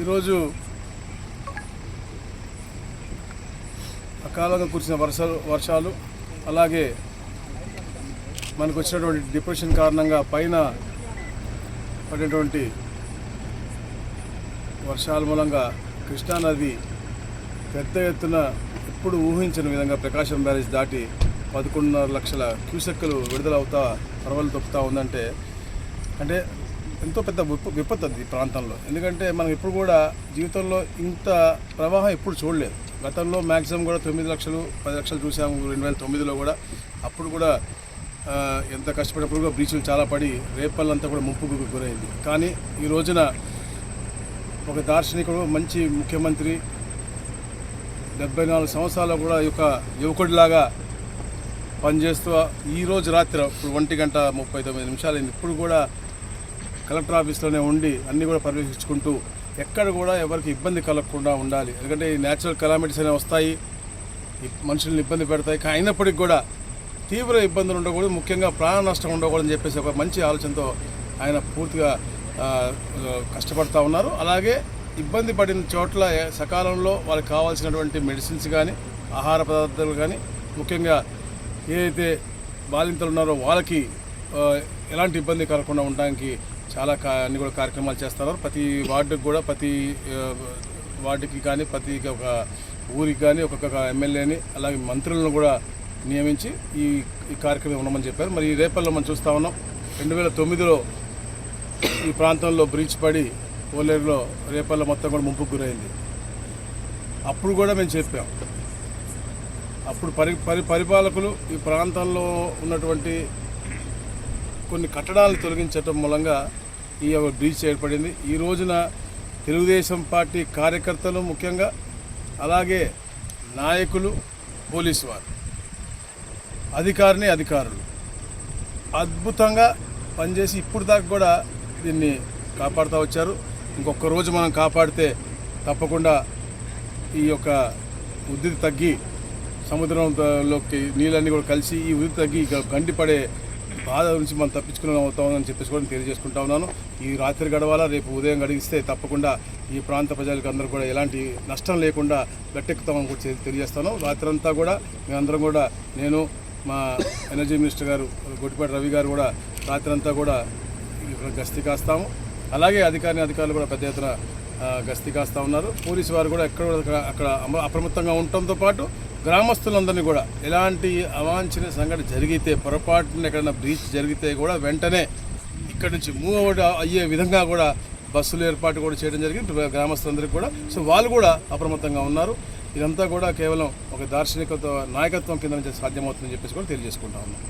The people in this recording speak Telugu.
ఈరోజు అకాలంగా కురిసిన వర్షాలు అలాగే మనకు వచ్చినటువంటి డిప్రెషన్ కారణంగా పైన పడినటువంటి వర్షాల మూలంగా కృష్ణానది పెద్ద ఎత్తున ఎప్పుడు ఊహించిన విధంగా ప్రకాశం బ్యారేజ్ దాటి 11.5 లక్షల క్యూసెక్కులు విడుదలవుతా పరవలు తొక్కుతూ ఉందంటే అంటే ఎంతో పెద్ద విపత్తు అది ఈ ప్రాంతంలో. ఎందుకంటే మనం ఎప్పుడు కూడా జీవితంలో ఇంత ప్రవాహం ఎప్పుడు చూడలేదు. గతంలో మ్యాక్సిమం కూడా 9 లక్షలు 10 లక్షలు చూసాము 2009లో కూడా. అప్పుడు కూడా ఎంత కష్టపడినప్పుడు కూడా బ్రీచులు చాలా పడి రేపల్లంతా కూడా ముప్పుకు గురైంది. కానీ ఈ రోజున ఒక దార్శనికుడు మంచి ముఖ్యమంత్రి 74 సంవత్సరాలు కూడా యువకుడిలాగా పనిచేస్తూ ఈరోజు రాత్రి ఇప్పుడు 1:39 అయింది. ఇప్పుడు కూడా కలెక్టర్ ఆఫీస్లోనే ఉండి అన్నీ కూడా పర్యవేక్షించుకుంటూ ఎక్కడ కూడా ఎవరికి ఇబ్బంది కలగకుండా ఉండాలి. ఎందుకంటే ఈ న్యాచురల్ కెలామిటీస్ అనేవి వస్తాయి, మనుషుల్ని ఇబ్బంది పెడతాయి. అయినప్పటికీ కూడా తీవ్ర ఇబ్బందులు ఉండకూడదు, ముఖ్యంగా ప్రాణ నష్టం ఉండకూడదని చెప్పేసి ఒక మంచి ఆలోచనతో ఆయన పూర్తిగా కష్టపడుతూ ఉన్నారు. అలాగే ఇబ్బంది పడిన చోట్ల సకాలంలో వాళ్ళకి కావాల్సినటువంటి మెడిసిన్స్ కానీ ఆహార పదార్థాలు కానీ ముఖ్యంగా ఏదైతే బాలింతలు ఉన్నారో వాళ్ళకి ఎలాంటి ఇబ్బంది కలగకుండా ఉండడానికి చాలా అన్ని కూడా కార్యక్రమాలు చేస్తున్నారు. ప్రతి వార్డుకి కూడా ప్రతి వార్డుకి కానీ ప్రతి ఒక ఊరికి కానీ ఒక్కొక్క ఎమ్మెల్యేని అలాగే మంత్రులను కూడా నియమించి ఈ కార్యక్రమం ఉండమని చెప్పారు. మరి ఈ రేపల్లో మనం చూస్తూ ఉన్నాం 2009లో ఈ ప్రాంతంలో బ్రీచ్ పడి ఓలేరులో రేపల్లో మొత్తం కూడా ముంపుకు గురైంది. అప్పుడు కూడా మేము చెప్పాం, అప్పుడు పరిపాలకులు ఈ ప్రాంతంలో ఉన్నటువంటి కొన్ని కట్టడాలను తొలగించడం మూలంగా ఈ బ్రీచ్ ఏర్పడింది. ఈ రోజున తెలుగుదేశం పార్టీ కార్యకర్తలు ముఖ్యంగా అలాగే నాయకులు పోలీసు వారు అధికారులు అద్భుతంగా పనిచేసి ఇప్పుడు దాకా కూడా దీన్ని కాపాడుతూ వచ్చారు. ఇంకొక రోజు మనం కాపాడితే తప్పకుండా ఈ యొక్క ఉధృతి తగ్గి సముద్రంలోకి నీళ్ళన్నీ కూడా కలిసి ఈ ఉధృతి తగ్గి గండిపడే బాధ నుంచి మనం తప్పించుకుని అవుతామని చెప్పేసి కూడా తెలియజేసుకుంటా ఉన్నాను. ఈ రాత్రి గడవాలా, రేపు ఉదయం గడిగిస్తే తప్పకుండా ఈ ప్రాంత ప్రజలకు అందరూ కూడా ఎలాంటి నష్టం లేకుండా గట్టెక్కుతామని కూడా తెలియజేస్తాను. రాత్రంతా కూడా మేమందరం కూడా నేను మా ఎనర్జీ మినిస్టర్ గారు గొట్టిపాటి రవి గారు కూడా రాత్రంతా కూడా గస్తీ కాస్తాము. అలాగే అధికారులు కూడా పెద్ద ఎత్తున గస్తీ కాస్తూ ఉన్నారు. పోలీసు వారు కూడా అక్కడ అప్రమత్తంగా ఉండటంతో పాటు గ్రామస్తులందరినీ కూడా ఎలాంటి అవాంఛనీయ సంఘటన జరిగితే పొరపాటున ఎక్కడైనా బ్రీచ్ జరిగితే కూడా వెంటనే ఇక్కడి నుంచి మూవ్ అవుట్ అయ్యే విధంగా కూడా బస్సులు ఏర్పాటు కూడా చేయడం జరిగింది గ్రామస్తులందరికీ కూడా. సో వాళ్ళు కూడా అప్రమత్తంగా ఉన్నారు. ఇదంతా కూడా కేవలం ఒక దార్శనికత నాయకత్వం కింద నుంచి సాధ్యమవుతుందని చెప్పేసి కూడా తెలియజేసుకుంటా ఉన్నాం.